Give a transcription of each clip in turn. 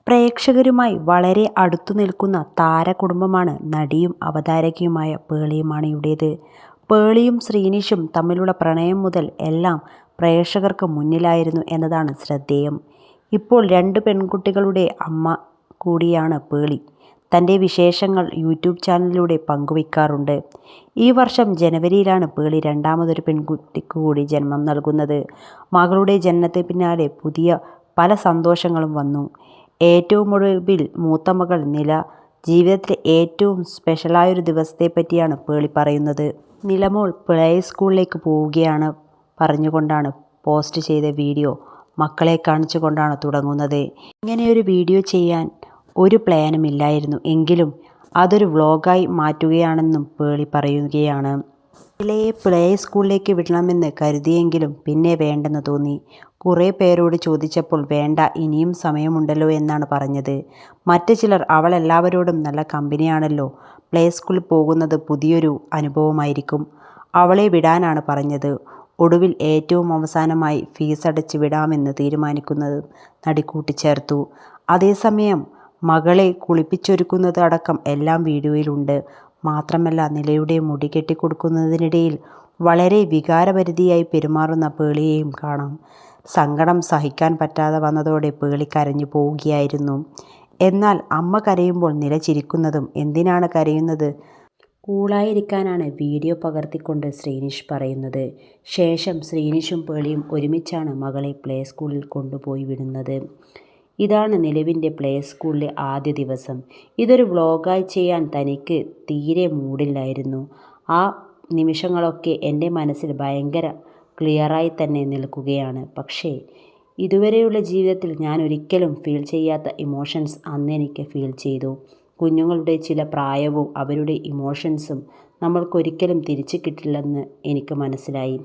പ്രേക്ഷകരുമായി വളരെ അടുത്തു നിൽക്കുന്ന താരകുടുംബമാണ് നടിയും അവതാരകയുമായ പേളി മാണിയുടേത്. പേളിയും ശ്രീനിഷും തമ്മിലുള്ള പ്രണയം മുതൽ എല്ലാം പ്രേക്ഷകർക്ക് മുന്നിലായിരുന്നു എന്നതാണ് ശ്രദ്ധേയം. ഇപ്പോൾ 2 പെൺകുട്ടികളുടെ അമ്മ കൂടിയാണ് പേളി. തൻ്റെ വിശേഷങ്ങൾ യൂട്യൂബ് ചാനലിലൂടെ പങ്കുവയ്ക്കാറുണ്ട്. ഈ വർഷം ജനുവരിയിലാണ് പേളി രണ്ടാമതൊരു പെൺകുട്ടിക്ക് കൂടി ജന്മം നൽകുന്നത്. മകളുടെ ജനനത്തിന് പിന്നാലെ പുതിയ പല സന്തോഷങ്ങളും വന്നു. ഏറ്റവും ഒടുവിൽ മൂത്ത മകൾ നില. ജീവിതത്തിലെ ഏറ്റവും സ്പെഷ്യലായൊരു ദിവസത്തെപ്പറ്റിയാണ് പേളി പറയുന്നത്. നിലമോൾ പ്ലേ സ്കൂളിലേക്ക് പോവുകയാണ് പറഞ്ഞുകൊണ്ടാണ് പോസ്റ്റ് ചെയ്ത വീഡിയോ മക്കളെ കാണിച്ചുകൊണ്ടാണ് തുടങ്ങുന്നത്. ഇങ്ങനെയൊരു വീഡിയോ ചെയ്യാൻ ഒരു പ്ലാനും ഇല്ലായിരുന്നു, എങ്കിലും അതൊരു വ്ളോഗായി മാറ്റുകയാണെന്നും പേളി പറയുകയാണ്. നിലയെ പ്ലേ സ്കൂളിലേക്ക് വിടണമെന്ന് കരുതിയെങ്കിലും പിന്നെ വേണ്ടെന്ന് തോന്നി. കുറേ പേരോട് ചോദിച്ചപ്പോൾ വേണ്ട, ഇനിയും സമയമുണ്ടല്ലോ എന്നാണ് പറഞ്ഞത്. മറ്റ് ചിലർ അവൾ എല്ലാവരോടും നല്ല കമ്പനിയാണല്ലോ, പ്ലേ സ്കൂളിൽ പോകുന്നത് പുതിയൊരു അനുഭവമായിരിക്കും, അവളെ വിടാനാണ് പറഞ്ഞത്. ഒടുവിൽ ഏറ്റവും അവസാനമായി ഫീസടച്ച് വിടാമെന്ന് തീരുമാനിക്കുന്നത് നടി കൂട്ടിച്ചേർത്തു. അതേസമയം മകളെ കുളിപ്പിച്ചൊരുക്കുന്നത് അടക്കം എല്ലാം വീഡിയോയിലുണ്ട്. മാത്രമല്ല, നിലയുടെ മുടി കെട്ടിക്കൊടുക്കുന്നതിനിടയിൽ വളരെ വികാരഭരിതയായി പെരുമാറുന്ന പേളിയെയും കാണാം. സങ്കടം സഹിക്കാൻ പറ്റാതെ വന്നതോടെ പേളി കരഞ്ഞു പോവുകയായിരുന്നു. എന്നാൽ അമ്മ കരയുമ്പോൾ നില ചിരിക്കുന്നതും എന്തിനാണ് കരയുന്നത്, കൂളായിരിക്കാനാണ് വീഡിയോ പകർത്തിക്കൊണ്ട് ശ്രീനിഷ് പറയുന്നത്. ശേഷം ശ്രീനിഷും പേളിയും ഒരുമിച്ചാണ് മകളെ പ്ലേ സ്കൂളിൽ കൊണ്ടുപോയി വിടുന്നത്. ഇതാണ് നിലവിൻ്റെ പ്ലേ സ്കൂളിലെ ആദ്യ ദിവസം. ഇതൊരു വ്ളോഗായി ചെയ്യാൻ തനിക്ക് തീരെ മൂഡില്ലായിരുന്നു. ആ നിമിഷങ്ങളൊക്കെ എൻ്റെ മനസ്സിൽ ഭയങ്കര ക്ലിയറായി തന്നെ നിൽക്കുകയാണ്. പക്ഷേ ഇതുവരെയുള്ള ജീവിതത്തിൽ ഞാൻ ഒരിക്കലും ഫീൽ ചെയ്യാത്ത ഇമോഷൻസ് അന്ന് എനിക്ക് ഫീൽ ചെയ്തു. കുഞ്ഞുങ്ങളുടെ ചില പ്രായവും അവരുടെ ഇമോഷൻസും നമ്മൾക്കൊരിക്കലും തിരിച്ചു കിട്ടില്ലെന്ന് എനിക്ക് മനസ്സിലായി.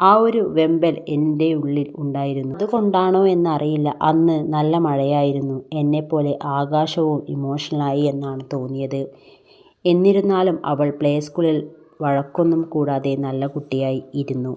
ആ ഒരു വെമ്പൽ എൻ്റെ ഉള്ളിൽ ഉണ്ടായിരുന്നു. അതുകൊണ്ടാണോ എന്നറിയില്ല, അന്ന് നല്ല മഴയായിരുന്നു. എന്നെപ്പോലെ ആകാശവും ഇമോഷണലായി എന്നാണ് തോന്നിയത്. എന്നിരുന്നാലും അവൾ പ്ലേ സ്കൂളിൽ വഴക്കൊന്നും കൂടാതെ നല്ല കുട്ടിയായി ഇരുന്നു.